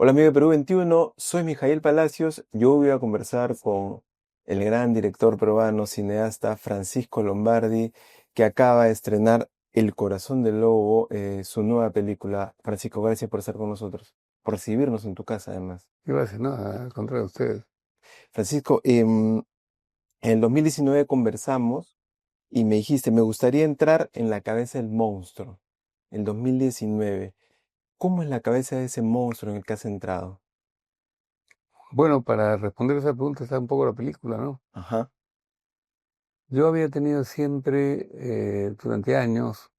Hola amigo de Perú 21, soy Mijail Palacios. Yo voy a conversar con el gran director peruano, cineasta Francisco Lombardi, que acaba de estrenar El Corazón del Lobo, su nueva película. Francisco, gracias por estar con nosotros, por recibirnos en tu casa además. Gracias, no, al contrario de ustedes. Francisco, en el 2019 conversamos y me dijiste, me gustaría entrar en la cabeza del monstruo. El 2019, ¿cómo es la cabeza de ese monstruo en el que has entrado? Bueno, para responder esa pregunta está un poco la película, ¿no? Ajá, Yo había tenido siempre, durante años,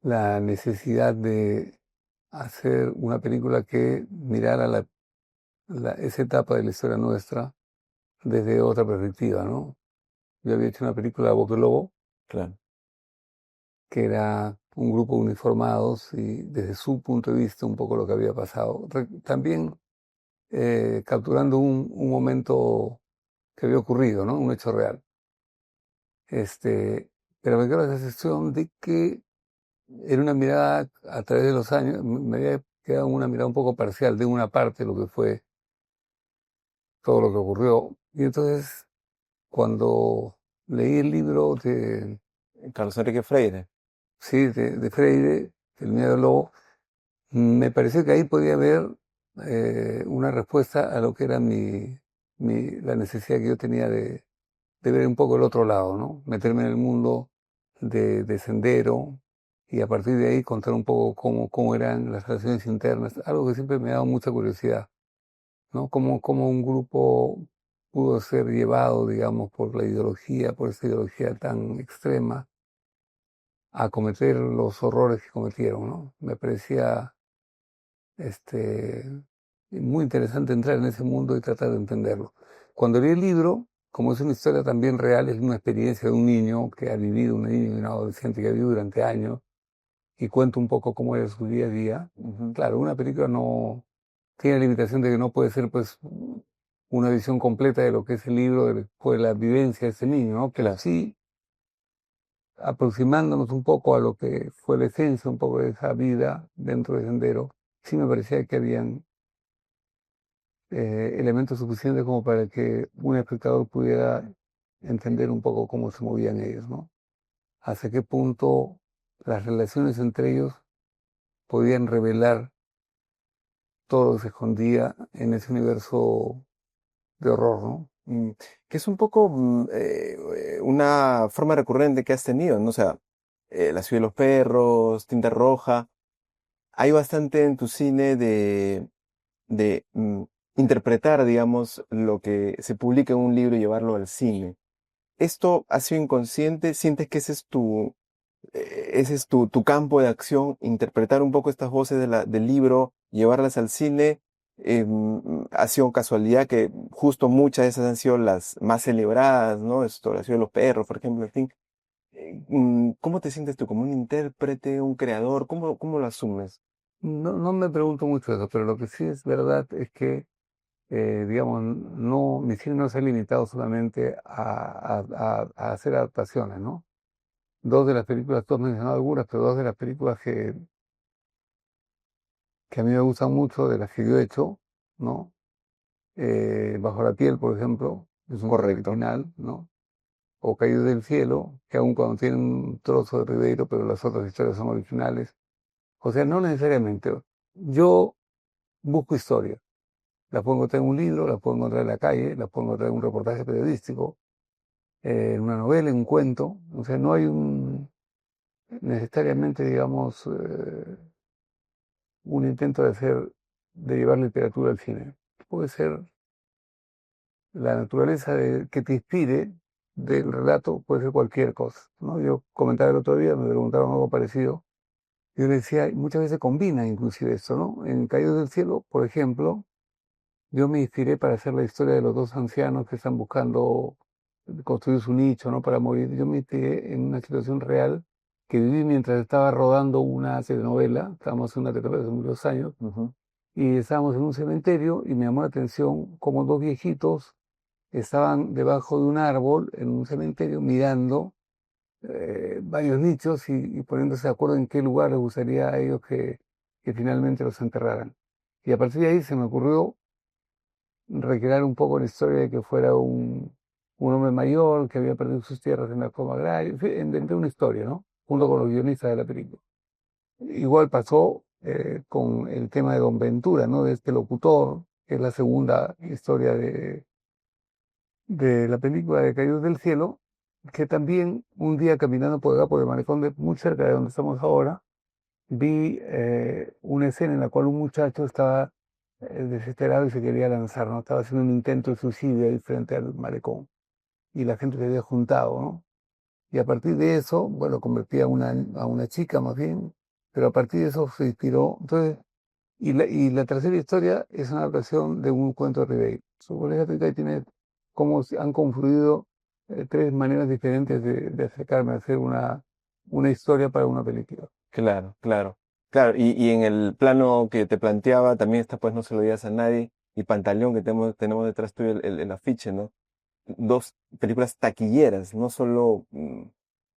la necesidad de hacer una película que mirara esa etapa de la historia nuestra desde otra perspectiva, ¿no? Yo había hecho una película, Boca Lobo, claro. que era un grupo de uniformados y desde su punto de vista un poco lo que había pasado. También capturando un momento que había ocurrido, ¿no? Un hecho real. Pero me quedó la sensación de que era una mirada a través de los años, me había quedado una mirada un poco parcial de una parte de lo que fue todo lo que ocurrió. Y entonces, cuando leí el libro Carlos Enrique Freire. sí, de Freire, El miedo al lobo, me pareció que ahí podía haber una respuesta a lo que era la necesidad que yo tenía de ver un poco el otro lado, ¿no? Meterme en el mundo de Sendero y a partir de ahí contar un poco cómo eran las relaciones internas, algo que siempre me ha dado mucha curiosidad, ¿no? Cómo un grupo pudo ser llevado, digamos, por la ideología, por esa ideología tan extrema, a cometer los horrores que cometieron, ¿no? Me parecía este, muy interesante entrar en ese mundo y tratar de entenderlo. Cuando leí el libro, como es una historia también real, es una experiencia de un niño que ha vivido, un niño y un adolescente que ha vivido durante años, y cuenta un poco cómo era su día a día. Ujú. Claro, una película no tiene la limitación de que no puede ser pues una visión completa de lo que es el libro, de la vivencia de ese niño, ¿no? Pero Claro. sí aproximándonos un poco a lo que fue la esencia un poco de esa vida dentro de Sendero, sí me parecía que habían elementos suficientes como para que un espectador pudiera entender un poco cómo se movían ellos, ¿no? Hasta qué punto las relaciones entre ellos podían revelar todo lo que se escondía en ese universo de horror, ¿no? Mm, que es un poco una forma recurrente que has tenido, ¿no? O sea, La ciudad de los perros, Tinta Roja. Hay bastante en tu cine de interpretar, digamos, lo que se publica en un libro y llevarlo al cine. ¿Esto ha sido inconsciente? ¿Sientes que ese es tu campo de acción, interpretar un poco estas voces del libro, llevarlas al cine? Ha sido casualidad que justo muchas de esas han sido las más celebradas, ¿no? Esto, La ciudad de los perros, por ejemplo, en fin. ¿Cómo te sientes tú como un intérprete, un creador? ¿Cómo lo asumes? No me pregunto mucho eso, pero lo que sí es verdad es que, digamos, no, mi cine no se ha limitado solamente a hacer adaptaciones, ¿no? Dos de las películas, tú has mencionado algunas, pero dos de las películas que a mí me gustan mucho, de las que yo he hecho, ¿no? Bajo la piel, por ejemplo, es un Correcto. original, ¿no? O Caído del cielo, que aun cuando tiene un trozo de Ribeiro, pero las otras historias son originales. O sea, no necesariamente. Yo busco historia. La puedo encontrar en un libro, la puedo encontrar en la calle, la puedo encontrar en un reportaje periodístico, en una novela, en un cuento. O sea, no hay necesariamente, digamos, un intento de llevar literatura al cine. Puede ser la naturaleza que te inspire del relato, puede ser cualquier cosa, ¿no? Yo comentaba el otro día, me preguntaron algo parecido. Yo le decía, muchas veces combina inclusive esto, ¿no? En Caídos del Cielo, por ejemplo, yo me inspiré para hacer la historia de los dos ancianos que están buscando construir su nicho, ¿no? Para morir. Yo me inspiré en una situación real que viví mientras estaba rodando una telenovela, estábamos en una telenovela hace muchos años, Ujú. y estábamos en un cementerio y me llamó la atención como dos viejitos estaban debajo de un árbol en un cementerio mirando varios nichos y poniéndose de acuerdo en qué lugar les gustaría a ellos que que finalmente los enterraran. Y a partir de ahí se me ocurrió recrear un poco la historia de que fuera un hombre mayor que había perdido sus tierras en la forma agraria. En fin, inventé una historia, ¿no? Junto con los guionistas de la película. Igual pasó con el tema de Don Ventura, ¿no? De este locutor, que es la segunda historia de la película de Caídos del Cielo, que también un día caminando por acá, por el malecón muy cerca de donde estamos ahora, vi una escena en la cual un muchacho estaba desesperado y se quería lanzar, ¿no? Estaba haciendo un intento de suicidio ahí frente al malecón y la gente se había juntado, ¿no? Y a partir de eso, bueno, convertí a una chica más bien, pero a partir de eso se inspiró. Entonces, y la tercera historia es una adaptación de un cuento de Ribeiro. Su colega África tiene cómo han confluido tres maneras diferentes de acercarme a hacer una historia para una película. Claro, claro. Claro, y en el plano que te planteaba, también está, pues no se lo digas a nadie, y Pantaleón, que tenemos detrás tuyo el afiche, ¿no? Dos películas taquilleras, no solo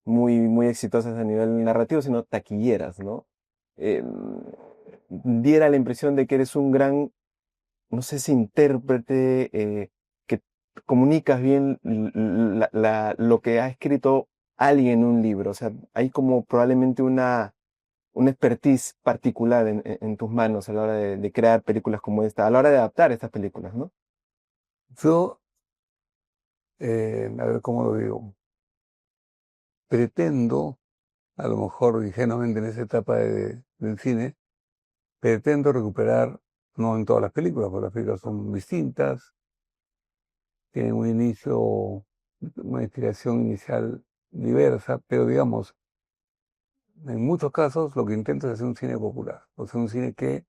muy exitosas a nivel narrativo, sino taquilleras, ¿no? Eh, diera la impresión de que eres un gran, no sé si intérprete, que comunicas bien lo que ha escrito alguien en un libro. O sea, hay como probablemente una expertise particular en tus manos a la hora de crear películas como esta, a la hora de adaptar estas películas, ¿no? Yo, a ver cómo lo digo, pretendo, a lo mejor ingenuamente en esa etapa del cine, pretendo recuperar, no en todas las películas, porque las películas son distintas, tienen un inicio, una inspiración inicial diversa, pero digamos, en muchos casos lo que intento es hacer un cine popular, o sea, un cine que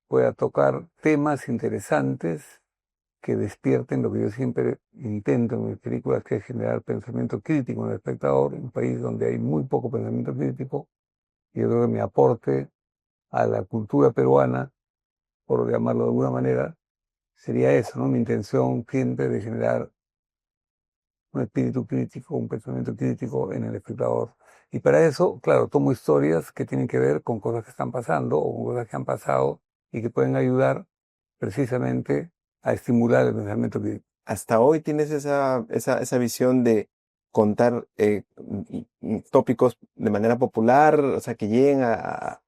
pueda tocar temas interesantes que despierten lo que yo siempre intento en mis películas, que es generar pensamiento crítico en el espectador, en un país donde hay muy poco pensamiento crítico, y yo creo que mi aporte a la cultura peruana, por llamarlo de alguna manera, sería eso, ¿no? Mi intención siempre de generar un espíritu crítico, un pensamiento crítico en el espectador. Y para eso, claro, tomo historias que tienen que ver con cosas que están pasando o con cosas que han pasado y que pueden ayudar precisamente a estimular el pensamiento crítico. Hasta hoy tienes esa visión de contar tópicos de manera popular, o sea, que lleguen al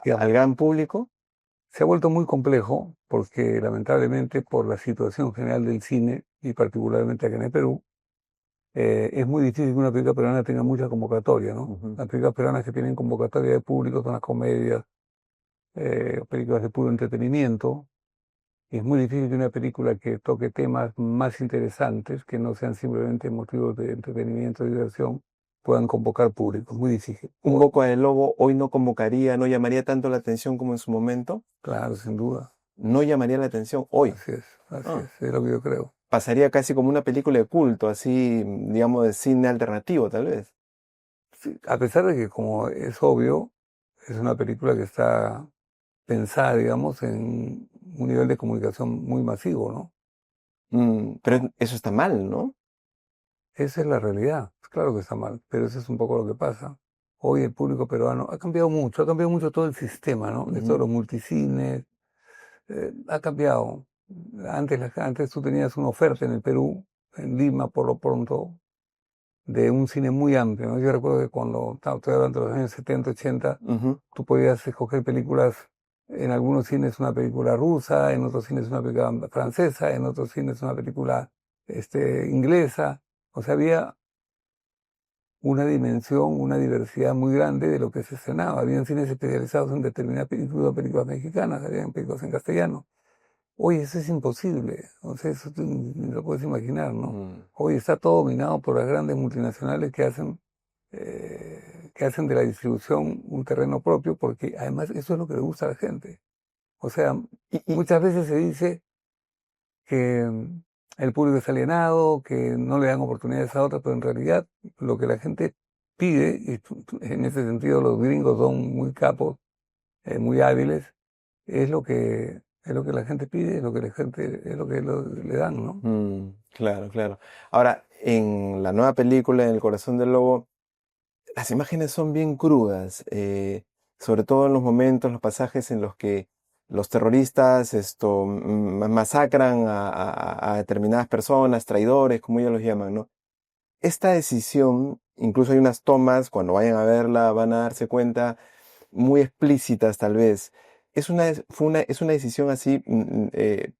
Digamos, gran público. se ha vuelto muy complejo porque lamentablemente por la situación general del cine y particularmente acá en el Perú, es muy difícil que una película peruana tenga mucha convocatoria, ¿no? Ujú. Las películas peruanas que tienen convocatoria de público son las comedias, películas de puro entretenimiento. Y es muy difícil que una película que toque temas más interesantes, que no sean simplemente motivos de entretenimiento y diversión, puedan convocar público. Es muy difícil. Un Boca de Lobo hoy no convocaría, no llamaría tanto la atención como en su momento. Claro, sin duda. No llamaría la atención hoy. Así Ah, es lo que yo creo. pasaría casi como una película de culto, así, digamos, de cine alternativo, tal vez. Sí, a pesar de que, como es obvio, es una película que está pensada, digamos, en un nivel de comunicación muy masivo, ¿no? Pero eso está mal, ¿no? Esa es la realidad. Claro que está mal, pero eso es un poco lo que pasa. Hoy el público peruano ha cambiado mucho todo el sistema, ¿no? De todos Ujú. los multicines, ha cambiado. Antes tú tenías una oferta en el Perú, en Lima por lo pronto, de un cine muy amplio, ¿no? Yo recuerdo que cuando estoy hablando de los años 70, 80, Ujú. tú podías escoger películas, en algunos cines una película rusa, en otros cines una película francesa, en otros cines una película inglesa. O sea, había una dimensión, una diversidad muy grande de lo que se estrenaba. Habían cines especializados en determinadas películas, películas mexicanas, habían películas en castellano. Hoy eso es imposible, o sea, eso tú ni lo puedes imaginar, ¿no? Mm. Hoy está todo dominado por las grandes multinacionales que hacen de la distribución un terreno propio, porque además eso es lo que le gusta a la gente. O sea, Y, muchas veces se dice que el público es alienado, que no le dan oportunidades a otras, pero en realidad lo que la gente pide, y en ese sentido los gringos son muy capos, muy hábiles, es lo que la gente pide, es lo que la gente, es lo que le dan, ¿no? claro, claro. Ahora, en la nueva película, En el corazón del lobo, las imágenes son bien crudas. sobre todo en los momentos, los pasajes en los que los terroristas masacran a determinadas personas, traidores, como ellos los llaman, ¿no? Esta decisión, incluso hay unas tomas, cuando vayan a verla van a darse cuenta, muy explícitas tal vez. Es una decisión así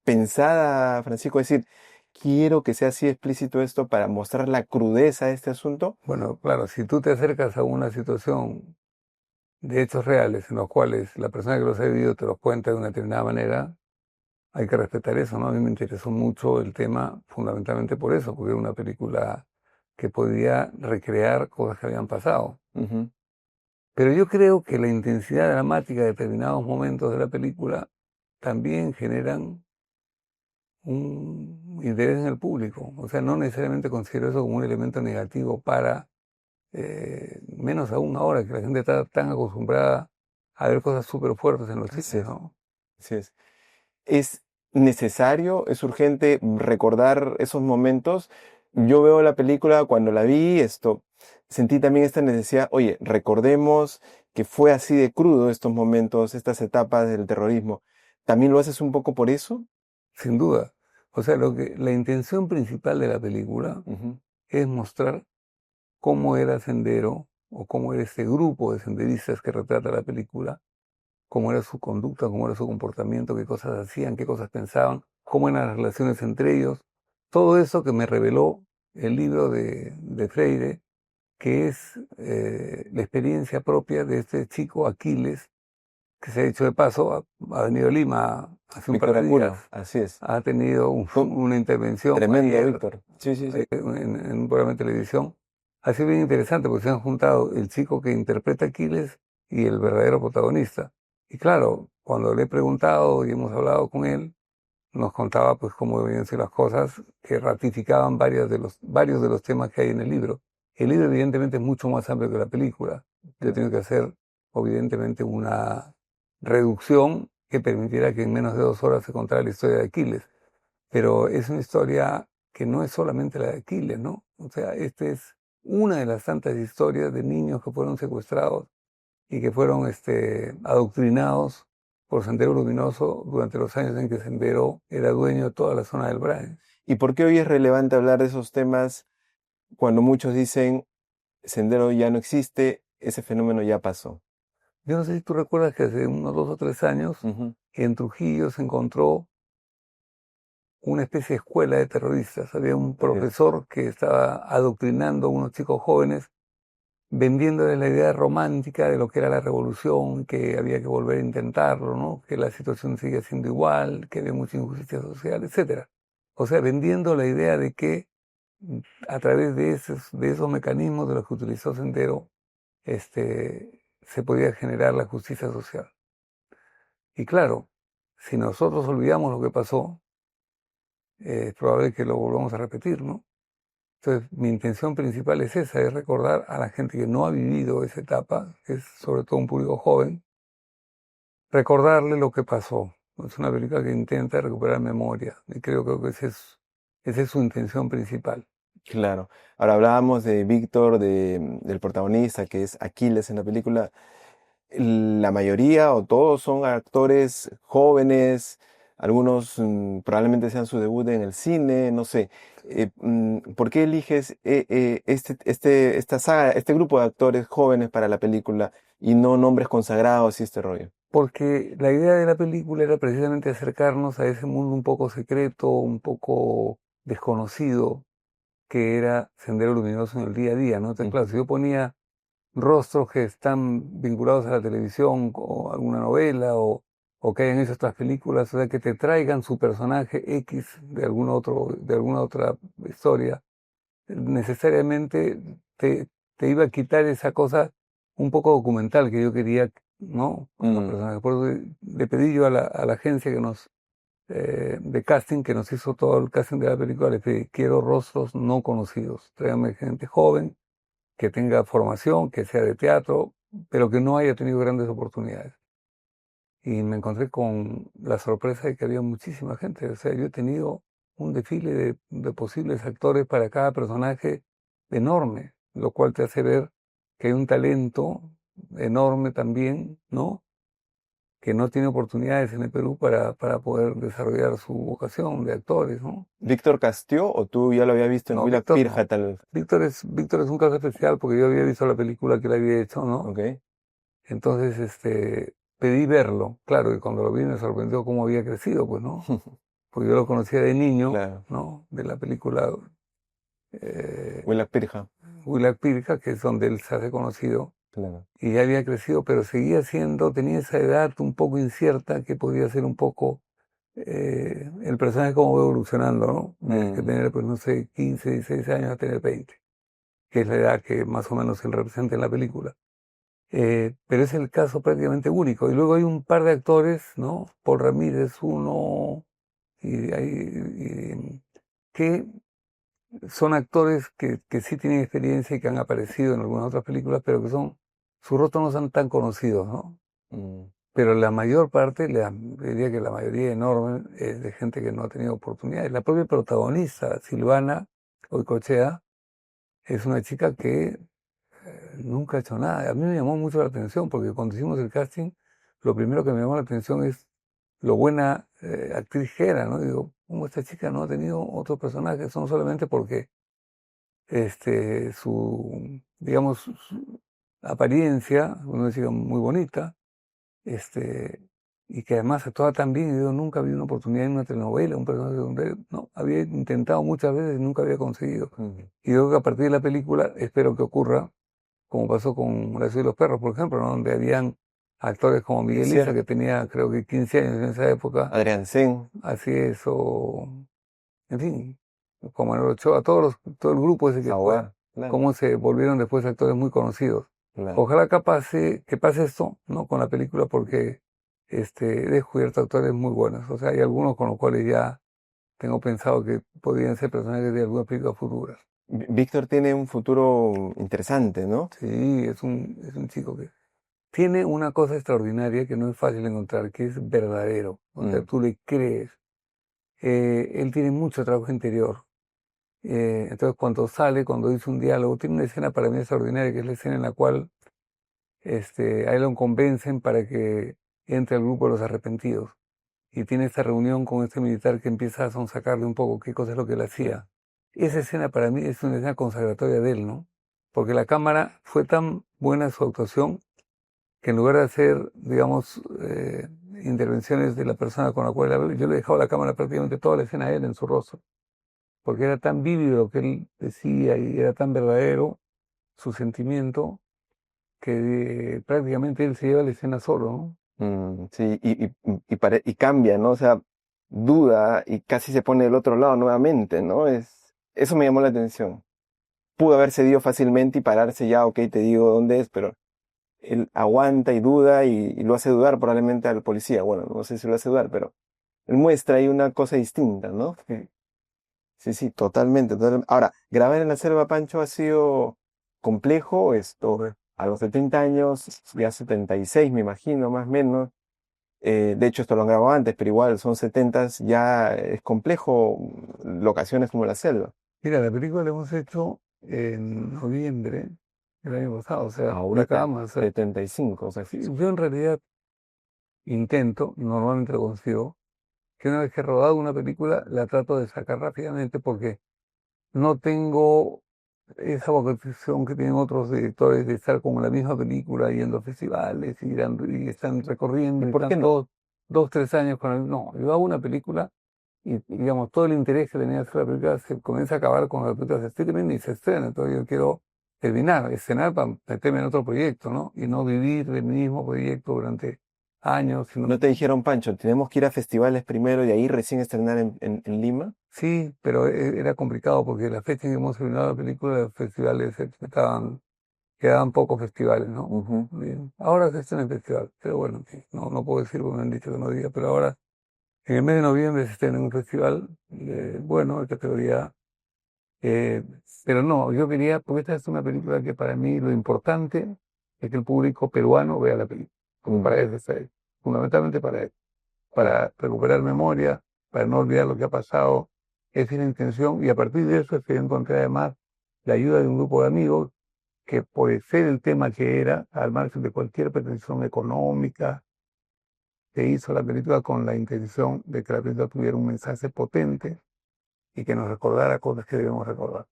pensada, Francisco, es decir, quiero que sea así explícito esto para mostrar la crudeza de este asunto. Bueno, claro, si tú te acercas a una situación de hechos reales en los cuales la persona que los ha vivido te los cuenta de una determinada manera, hay que respetar eso, ¿no? A mí me interesó mucho el tema fundamentalmente por eso, porque era una película que podía recrear cosas que habían pasado. Ujú. Pero yo creo que la intensidad dramática de determinados momentos de la película también generan un interés en el público. O sea, no necesariamente considero eso como un elemento negativo para, menos aún ahora que la gente está tan acostumbrada a ver cosas súper fuertes en los Así cines, es, ¿no? así es. Es necesario, es urgente recordar esos momentos. Yo veo la película, cuando la vi, sentí también esta necesidad, oye, recordemos que fue así de crudo estos momentos, estas etapas del terrorismo. ¿También lo haces un poco por eso? Sin duda. O sea, la intención principal de la película Ujú. es mostrar cómo era Sendero o cómo era este grupo de senderistas que retrata la película, cómo era su conducta, cómo era su comportamiento, qué cosas hacían, qué cosas pensaban, cómo eran las relaciones entre ellos. Todo eso que me reveló el libro de Freire, que es la experiencia propia de este chico Aquiles, que se ha dicho de paso, ha venido a Lima hace un par Víctor de días, Acuno, así es. ha tenido Fue una intervención tremendo, ayer Víctor. Sí, sí, sí. en un programa de televisión. Ha sido bien interesante porque se han juntado el chico que interpreta a Aquiles y el verdadero protagonista. Y claro, cuando le he preguntado y hemos hablado con él, nos contaba pues cómo debían ser las cosas que ratificaban varios de los temas que hay en el libro. El libro evidentemente es mucho más amplio que la película. Yo tengo que hacer evidentemente una reducción que permitiera que en menos de 2 horas se contara la historia de Aquiles. Pero es una historia que no es solamente la de Aquiles, ¿no? O sea, esta es una de las tantas historias de niños que fueron secuestrados y que fueron adoctrinados por Sendero Luminoso durante los años en que Sendero era dueño de toda la zona del Brain. ¿Y por qué hoy es relevante hablar de esos temas cuando muchos dicen Sendero ya no existe, ese fenómeno ya pasó? Yo no sé si tú recuerdas que hace unos 2 o 3 años Ujú. en Trujillo se encontró una especie de escuela de terroristas. Había un Así es. profesor que estaba adoctrinando a unos chicos jóvenes vendiéndoles la idea romántica de lo que era la revolución, que había que volver a intentarlo, ¿no? Que la situación seguía siendo igual, que había mucha injusticia social, etcétera. O sea, vendiendo la idea de que a través de esos mecanismos de los que utilizó Sendero, se podía generar la justicia social. Y claro, si nosotros olvidamos lo que pasó, es probable que lo volvamos a repetir, ¿no? Entonces, mi intención principal es esa, es recordar a la gente que no ha vivido esa etapa, que es sobre todo un público joven, recordarle lo que pasó. Es una película que intenta recuperar memoria y creo que esa es su intención principal. Claro. Ahora hablábamos de Víctor, del protagonista, que es Aquiles en la película. La mayoría o todos son actores jóvenes, algunos probablemente sean su debut en el cine, no sé. ¿Por qué eliges esta saga, este grupo de actores jóvenes para la película y no nombres consagrados y este rollo? Porque la idea de la película era precisamente acercarnos a ese mundo un poco secreto, un poco desconocido, que era Sendero Luminoso en el día a día, ¿no? Entonces, claro, si Ujú. yo ponía rostros que están vinculados a la televisión o alguna novela o que hayan hecho otras películas, o sea, que te traigan su personaje X de alguna otra historia, necesariamente te iba a quitar esa cosa un poco documental que yo quería, ¿no? Con los Mm. personajes. Por eso le pedí yo a la agencia de casting que nos hizo todo el casting de la película, le pedí, quiero rostros no conocidos, tráigame gente joven que tenga formación, que sea de teatro, pero que no haya tenido grandes oportunidades. Y me encontré con la sorpresa de que había muchísima gente. O sea, yo he tenido un desfile de posibles actores para cada personaje enorme, lo cual te hace ver que hay un talento enorme también, ¿no? Que no tiene oportunidades en el Perú para poder desarrollar su vocación de actores, ¿no? ¿Víctor Castió o tú ya lo habías visto en No, Willa Víctor Pirja no. tal vez? Víctor es un caso especial porque yo había visto la película que él había hecho, ¿no? Ok. Entonces, pedí verlo. Claro, y cuando lo vi me sorprendió cómo había crecido, pues, ¿no? Porque yo lo conocía de niño, Claro. ¿no? De la película eh, Willa Pirja. Willa Pirca, que es donde él se hace conocido. Claro. Y ya había crecido, pero seguía siendo, tenía esa edad un poco incierta que podía ser un poco el personaje como va evolucionando, ¿no? De que Mm, tener, pues no sé, 15, 16 años a tener 20, que es la edad que más o menos él representa en la película. Pero es el caso prácticamente único. Y luego hay un par de actores, ¿no? Paul Ramírez, uno, y que son actores que sí tienen experiencia y que han aparecido en algunas otras películas, pero que sus rostros no son tan conocidos, ¿no? mm. Pero la mayor parte, diría que la mayoría enorme, es de gente que no ha tenido oportunidades. La propia protagonista, Silvana Oicochea, es una chica que nunca ha hecho nada. A mí me llamó mucho la atención porque cuando hicimos el casting, lo primero que me llamó la atención es lo buena actriz que era, ¿no? Digo, ¿cómo esta chica no ha tenido otros personajes? Son solamente porque digamos, su apariencia, una chica muy bonita, este, y que además actuaba tan bien, y yo nunca había una oportunidad en una telenovela, un personaje secundario, no, había intentado muchas veces y nunca había conseguido. Mm. Y yo creo que a partir de la película espero que ocurra, como pasó con La ciudad de los perros, por ejemplo, ¿no? Donde habían actores como Es Miguel Isa, cierto. que tenía creo que 15 años en esa época, Adrián Sen. así es, o en fin, como Manuel Ochoa, todo el grupo ese que fue, Jaguar. Claro. cómo se volvieron después actores muy conocidos. Claro. Ojalá que pase esto, ¿no? Con la película, porque he descubierto actores muy buenos. O sea, hay algunos con los cuales ya tengo pensado que podrían ser personajes de alguna película futura. Víctor tiene un futuro interesante, ¿no? Sí, es un chico que tiene una cosa extraordinaria que no es fácil encontrar, que es verdadero. O sea, Mm, tú le crees. Él tiene mucho trabajo interior. Entonces, cuando dice un diálogo, tiene una escena para mí extraordinaria, que es la escena en la cual a él lo convencen para que entre al grupo de los arrepentidos. Y tiene esta reunión con este militar que empieza a sonsacarle un poco qué cosa es lo que él claro. hacía. Esa escena para mí es una escena consagratoria de él, ¿no? Porque la cámara fue tan buena su actuación que en lugar de hacer, digamos, intervenciones de la persona con la cual él habla, yo le dejaba la cámara prácticamente toda la escena a él en su rostro, porque era tan vívido lo que él decía y era tan verdadero su sentimiento que prácticamente él se lleva la escena solo, ¿no? Sí, y cambia, ¿no? O sea, duda y casi se pone del otro lado nuevamente, ¿no? Eso me llamó la atención. Pudo haber cedido fácilmente y pararse ya, ok, te digo dónde es, pero él aguanta y duda y lo hace dudar probablemente al policía. Bueno, no sé si lo hace dudar, pero él muestra ahí una cosa distinta, ¿no? Sí, sí, totalmente, totalmente. Ahora, grabar en la selva, Pancho, ha sido complejo esto. A los 70 años, ya 76 me imagino, más o menos. De hecho, esto lo han grabado antes, pero igual son 70, ya es complejo locaciones como la selva. Mira, la película la hemos hecho en noviembre del año pasado, o sea, la Ahorita, acabamos de hacer. 75, o sea, Sí, yo en realidad intento, normalmente lo consigo, que una vez que he rodado una película, la trato de sacar rápidamente porque no tengo esa vocación que tienen otros directores de estar con la misma película yendo a festivales y están ¿y recorriendo y por están qué no? dos, 3 años con el... No, yo hago una película y, digamos, todo el interés que tenía de hacer la película se comienza a acabar cuando la película se estrena y se estrena. Entonces yo quiero terminar, escenar para meterme en otro proyecto, ¿no? Y no vivir del mismo proyecto durante años, sino... ¿No te dijeron, Pancho, tenemos que ir a festivales primero y ahí recién estrenar en Lima? Sí, pero era complicado porque la fecha en que hemos terminado la película, los festivales quedaban pocos festivales, ¿no? Ujú. Bien. Ahora se estrena en festival, pero bueno, sí, no puedo decir porque me han dicho que no diga, pero ahora en el mes de noviembre se estrena en un festival, bueno, de categoría, eh, pero no, yo quería, porque esta es una película que para mí lo importante es que el público peruano vea la película, como para eso está hecho, fundamentalmente para eso, para recuperar memoria, para no olvidar lo que ha pasado, esa es la intención, y a partir de eso es que yo encontré además la ayuda de un grupo de amigos que por ser el tema que era, al margen de cualquier pretensión económica, se hizo la película con la intención de que la película tuviera un mensaje potente y que nos recordara cosas que debemos recordar.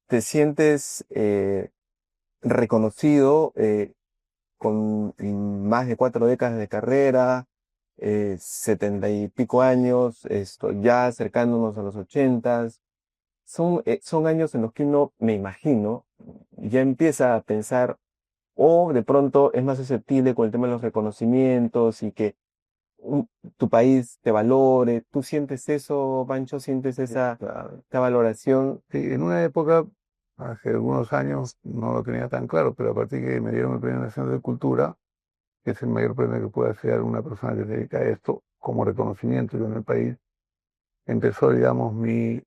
¿Te sientes reconocido con más de 4 décadas de carrera, 70 y pico años, ya acercándonos a los 80? Son años en los que uno, me imagino, ya empieza a pensar, o de pronto es más susceptible con el tema de los reconocimientos y que tu país te valore. ¿Tú sientes eso, Pancho? ¿Sientes esa valoración? Sí, en una época, hace algunos años, no lo tenía tan claro, pero a partir de que me dieron el Premio Nacional de Cultura, que es el mayor premio que puede hacer una persona que se dedica a esto, como reconocimiento yo en el país, empezó, digamos, mi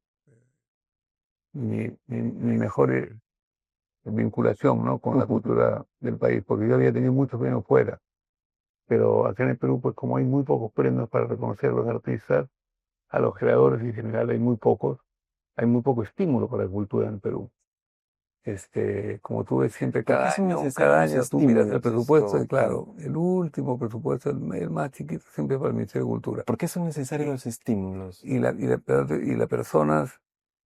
mejor vinculación, ¿no?, con la cultura del país, porque yo había tenido muchos premios fuera, pero acá en el Perú, pues como hay muy pocos premios para reconocer a los artistas, a los creadores en general hay muy poco estímulo para la cultura en el Perú. Como tú ves siempre ¿Por qué son cada necesarios año tú miras el estímulos, presupuesto y claro, el último presupuesto, el más chiquito, siempre es para el Ministerio de Cultura. ¿Por qué son necesarios los estímulos? Y las personas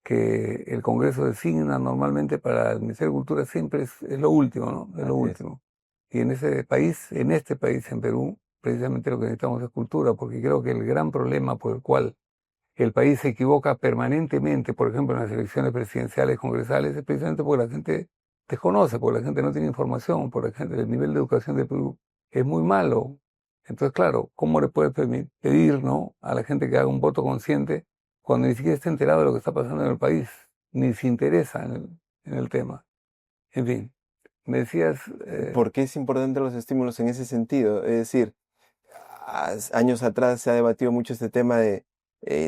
que el Congreso designa normalmente para el Ministerio de Cultura siempre es lo último, ¿no? Es lo Así es. último. Y en este país, en Perú, precisamente lo que necesitamos es cultura, porque creo que el gran problema por el cual el país se equivoca permanentemente, por ejemplo, en las elecciones presidenciales, congresales, es precisamente porque la gente desconoce, porque la gente no tiene información, porque la gente, el nivel de educación de Perú es muy malo. Entonces, claro, ¿cómo le puedes pedir, ¿no?, a la gente que haga un voto consciente cuando ni siquiera está enterado de lo que está pasando en el país, ni se interesa en el tema? En fin, me decías, ¿Por qué es importante los estímulos en ese sentido? Es decir, años atrás se ha debatido mucho este tema de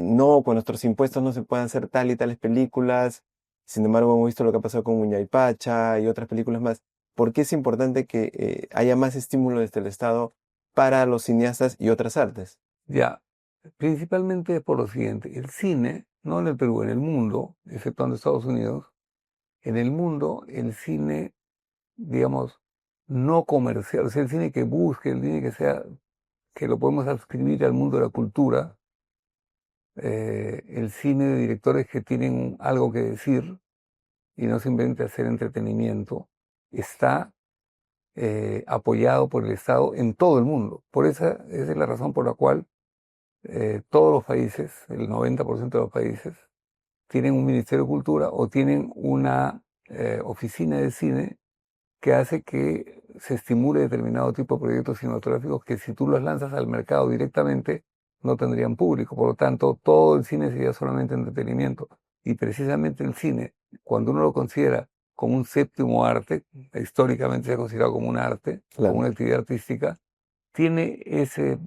no, con nuestros impuestos no se pueden hacer tal y tales películas. Sin embargo, hemos visto lo que ha pasado con Muñaypacha y otras películas más. ¿Por qué es importante que haya más estímulo desde el Estado para los cineastas y otras artes? ya, principalmente por lo siguiente, el cine, no en el Perú, en el mundo, exceptuando Estados Unidos, en el mundo, el cine, digamos, no comercial, o sea, el cine que busque, el cine que sea, que lo podemos adscribir al mundo de la cultura, el cine de directores que tienen algo que decir y no simplemente hacer entretenimiento, está apoyado por el Estado en todo el mundo. Esa es la razón por la cual todos los países, el 90% de los países, tienen un Ministerio de Cultura o tienen una oficina de cine que hace que se estimule determinado tipo de proyectos cinematográficos que si tú los lanzas al mercado directamente no tendrían público. Por lo tanto, todo el cine sería solamente entretenimiento. Y precisamente el cine, cuando uno lo considera como un séptimo arte, históricamente se ha considerado como un arte, como Claro. una actividad artística, tiene ese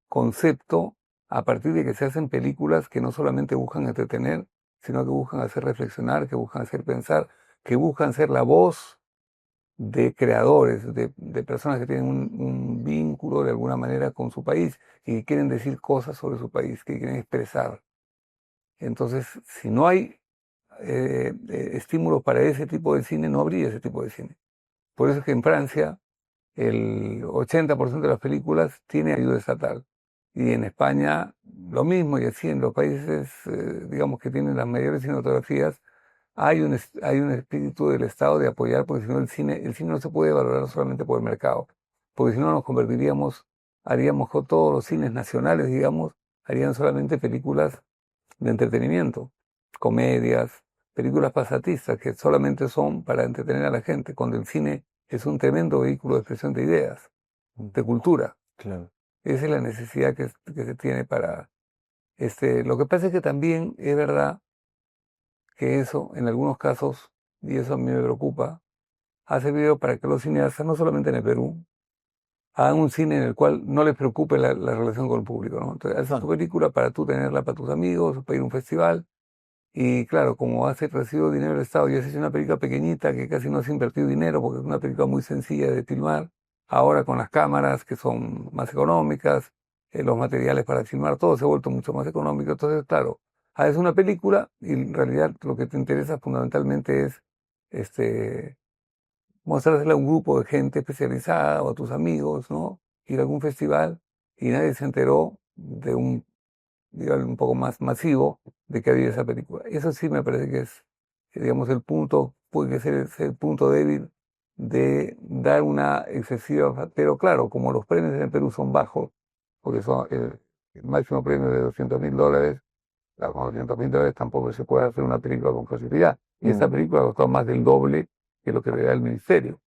concepto a partir de que se hacen películas que no solamente buscan entretener, sino que buscan hacer reflexionar, que buscan hacer pensar, que buscan ser la voz de creadores, de personas que tienen un vínculo de alguna manera con su país y que quieren decir cosas sobre su país, que quieren expresar. Entonces, si no hay estímulos para ese tipo de cine, no habría ese tipo de cine. Por eso es que en Francia el 80% de las películas tiene ayuda estatal. Y en España lo mismo, y así en los países, digamos, que tienen las mayores cinematografías, hay un espíritu del Estado de apoyar, porque si no el cine no se puede valorar solamente por el mercado, porque si no nos convertiríamos, haríamos con todos los cines nacionales, digamos, harían solamente películas de entretenimiento, comedias, películas pasatistas que solamente son para entretener a la gente, cuando el cine es un tremendo vehículo de expresión de ideas, de cultura. Claro. Esa es la necesidad que se tiene para Lo que pasa es que también es verdad que eso, en algunos casos, y eso a mí me preocupa, ha servido para que los cineastas, no solamente en el Perú, hagan un cine en el cual no les preocupe la relación con el público, ¿no? Entonces, haces tu película para tú tenerla para tus amigos, para ir a un festival, y claro, como has recibido dinero del Estado y has hecho una película pequeñita que casi no has invertido dinero porque es una película muy sencilla de filmar, ahora con las cámaras que son más económicas, los materiales para filmar, todo se ha vuelto mucho más económico. Entonces, claro, haces una película y en realidad lo que te interesa fundamentalmente es este, mostrársela a un grupo de gente especializada o a tus amigos, ¿no? Ir a algún festival y nadie se enteró de digamos, un poco más masivo de que había esa película. Eso sí me parece que es, digamos, el punto, puede ser el punto débil de dar una excesiva, pero claro, como los premios en el Perú son bajos, porque son el máximo premio de $200.000, claro, con $200.000 tampoco se puede hacer una película con facilidad. Y esta Mm, película costó más del doble que lo que le da el ministerio.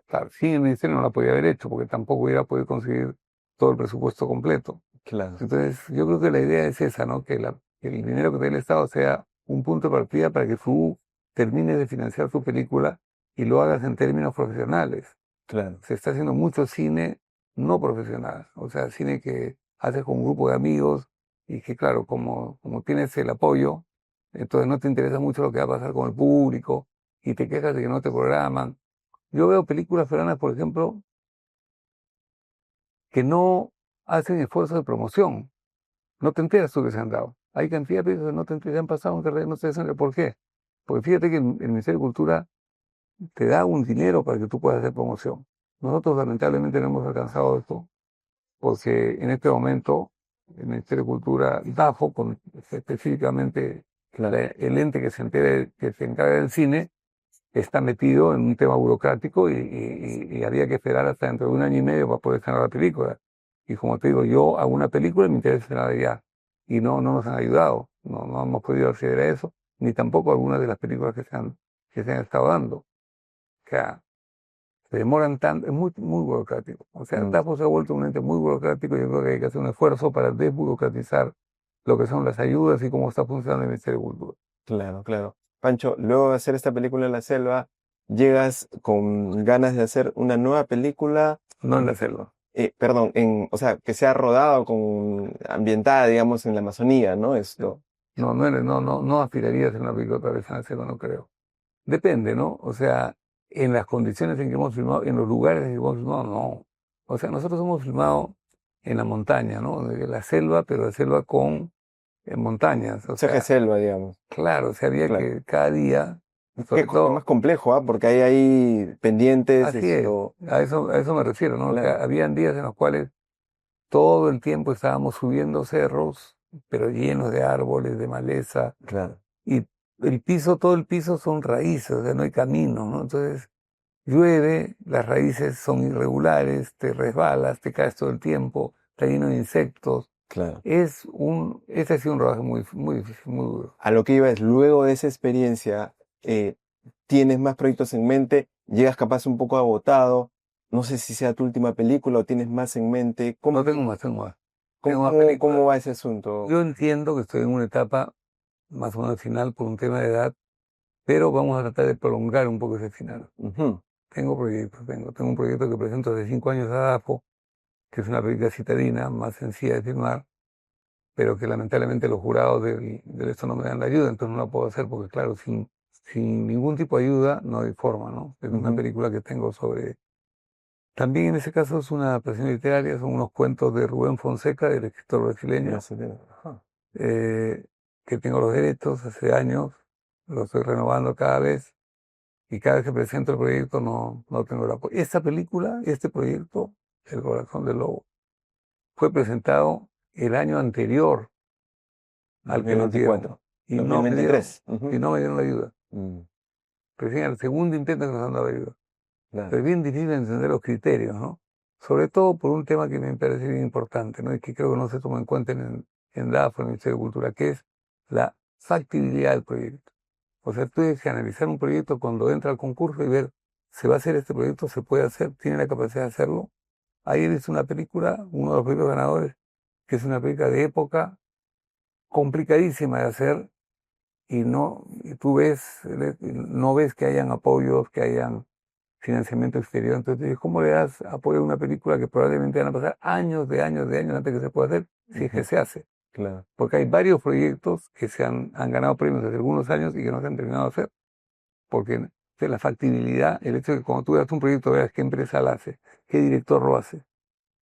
Claro, sin el ministerio no la podía haber hecho, porque tampoco hubiera podido conseguir todo el presupuesto completo. claro, Entonces, yo creo que la idea es esa, ¿no? Que el dinero que te dé el Estado sea un punto de partida para que tú termines de financiar tu película y lo hagas en términos profesionales. claro. Se está haciendo mucho cine no profesional, o sea, cine que haces con un grupo de amigos y que, claro, como tienes el apoyo, entonces no te interesa mucho lo que va a pasar con el público y te quejas de que no te programan. Yo veo películas peruanas, por ejemplo, que no hacen esfuerzos de promoción. No te enteras tú que se han dado. Hay cantidad de películas que no te enteras, han pasado en carrera, no te enteras por qué. Porque fíjate que el Ministerio de Cultura te da un dinero para que tú puedas hacer promoción. Nosotros lamentablemente no hemos alcanzado esto, porque en este momento el Ministerio de Cultura, DAFO, específicamente Claro. el ente que se encarga del cine, está metido en un tema burocrático y había que esperar hasta dentro de un año y medio para poder estrenar la película. Y como te digo, yo hago una película y me interesa estrenarla ya. Y no nos han ayudado, no hemos podido acceder a eso, ni tampoco algunas de las películas que se han estado dando. O sea, se demoran tanto, es muy, muy burocrático. O sea, Mm, TAFO se ha vuelto un ente muy burocrático y yo creo que hay que hacer un esfuerzo para desburocratizar lo que son las ayudas y cómo está funcionando el Ministerio de Cultura. claro, claro. Pancho, luego de hacer esta película en la selva, llegas con ganas de hacer una nueva película, No en la selva. perdón, o sea, que sea rodada ambientada, digamos, en la Amazonía, ¿no? Esto. No aspiraría a hacer una película otra vez en la selva, no creo. Depende, ¿no? O sea, en las condiciones en que hemos filmado, en los lugares en que hemos filmado, no. O sea, nosotros hemos filmado en la montaña, ¿no? De la selva, pero la selva con montañas. O Ceje sea, selva, digamos. claro, o sea, había Claro. que cada día, Qué sobre es más todo, complejo, ¿ah? Porque hay ahí pendientes, así es, esto. a eso me refiero, ¿no? O sea, Claro, habían días en los cuales todo el tiempo estábamos subiendo cerros, pero llenos de árboles, de maleza, claro. y el piso, todo el piso son raíces, o sea, no hay camino, ¿no? Entonces, llueve, las raíces son irregulares, te resbalas, te caes todo el tiempo, está lleno de insectos. Claro. Ese ha sido un rodaje muy, muy difícil, muy duro. A lo que iba es, luego de esa experiencia, eh, tienes más proyectos en mente, llegas capaz un poco agotado, no sé si sea tu última película o tienes más en mente. No tengo más, tengo más. Tengo más Cómo películas. va ese asunto? Yo entiendo que estoy en una etapa más o menos final por un tema de edad, pero vamos a tratar de prolongar un poco ese final. Ujú, Tengo proyectos, tengo un proyecto que presento hace 5 años a DAFO, que es una película citadina, más sencilla de filmar, pero que lamentablemente los jurados del esto no me dan la ayuda, entonces no la puedo hacer porque, claro, sin ningún tipo de ayuda no hay forma, ¿no? Es una ujú. película que tengo sobre... También en ese caso es una adaptación literaria, son unos cuentos de Rubén Fonseca, del escritor brasileño, Ajá. eh, que tengo los derechos hace años, los estoy renovando cada vez, y cada vez que presento el proyecto no tengo el apoyo. Esta película, este proyecto, El Corazón del Lobo, fue presentado el año anterior al que nos dieron. 2024, Y no me dieron, 2023. Ujú. y no me dieron la ayuda. Mm, Recién el segundo intento que nos han dado ayuda. Pero claro. es bien difícil entender los criterios, ¿no? Sobre todo por un tema que me parece bien importante, ¿no? Y que creo que no se toma en cuenta en DAFO, en el Ministerio de Cultura, que es la factibilidad del proyecto. O sea, tú tienes que analizar un proyecto cuando entra al concurso y ver, ¿se va a hacer este proyecto? ¿Se puede hacer? ¿Tiene la capacidad de hacerlo? Ayer hice una película, uno de los proyectos ganadores, que es una película de época complicadísima de hacer, y tú ves, no ves que hayan apoyos, que hayan financiamiento exterior. Entonces, dices, ¿cómo le das apoyo a una película que probablemente van a pasar años de años antes que se pueda hacer, si es que Ujú, se hace? claro. Porque hay varios proyectos que han ganado premios hace algunos años y que no se han terminado de hacer. Porque la factibilidad, el hecho de que cuando tú veas un proyecto veas qué empresa lo hace, qué director lo hace,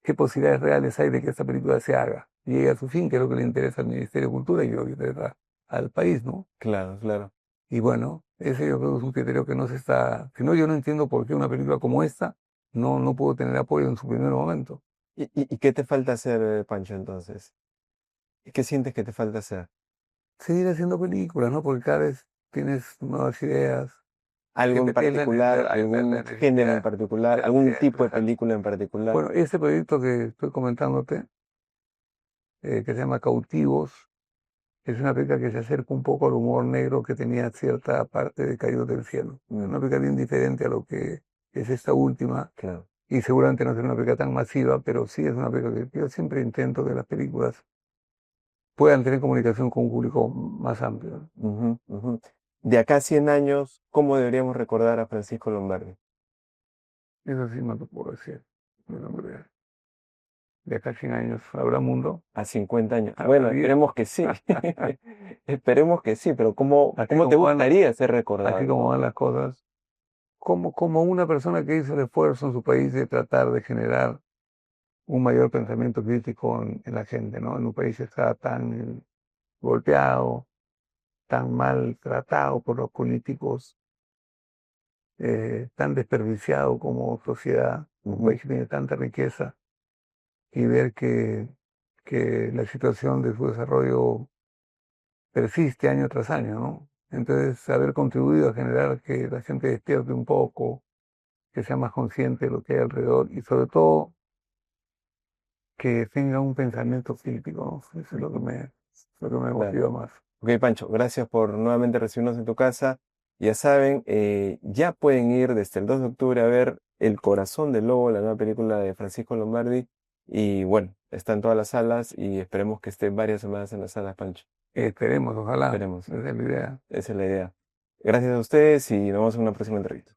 qué posibilidades reales hay de que esta película se haga, llegue a su fin, que es lo que le interesa al Ministerio de Cultura y que es lo que le interesa al país, ¿no? Claro, claro. Y bueno, Ese yo creo que es un criterio que no se está, si no, yo no entiendo por qué una película como esta no pudo tener apoyo en su primer momento. ¿Y qué te falta hacer, Pancho, entonces? ¿Y qué sientes que te falta hacer? Seguir haciendo películas, ¿no? Porque cada vez tienes nuevas ideas, ¿Algo en siempre tienes particular, algún la género en necesidad, particular, la algún necesidad de tipo de expresar. película en particular? Bueno, este proyecto que estoy comentándote, que se llama Cautivos, es una película que se acerca un poco al humor negro que tenía cierta parte de Caídos del Cielo. Es Mm, una película bien diferente a lo que es esta última, claro. y seguramente no es una película tan masiva, pero sí es una película que yo siempre intento que las películas puedan tener comunicación con un público más amplio. Ujú, ujú. De acá a 100 años, ¿cómo deberíamos recordar a Francisco Lombardi? Eso sí no te puedo decir. Mi nombre de acá a 100 años habrá mundo, A 50 años. habrá Bueno, vida. esperemos que sí. Esperemos que sí, pero Así ¿cómo te como gustaría ser recordado? así como van las cosas, como una persona que hizo el esfuerzo en su país de tratar de generar un mayor pensamiento crítico en la gente, ¿no? En un país que está tan golpeado, tan maltratado por los políticos, tan desperdiciado como sociedad, un Ujú, país que tiene tanta riqueza, y ver que la situación de su desarrollo persiste año tras año, ¿no? Entonces, haber contribuido a generar que la gente despierte un poco, que sea más consciente de lo que hay alrededor y sobre todo que tenga un pensamiento crítico, ¿no? Eso es lo que me claro. motiva más. Ok, Pancho, gracias por nuevamente recibirnos en tu casa. Ya saben, ya pueden ir desde el 2 de octubre a ver El Corazón del Lobo, la nueva película de Francisco Lombardi. Y bueno, está en todas las salas y esperemos que esté varias semanas en las salas, Pancho. Esperemos, ojalá, Esperemos. esa es la idea. Esa es la idea. Gracias a ustedes y nos vemos en una próxima entrevista.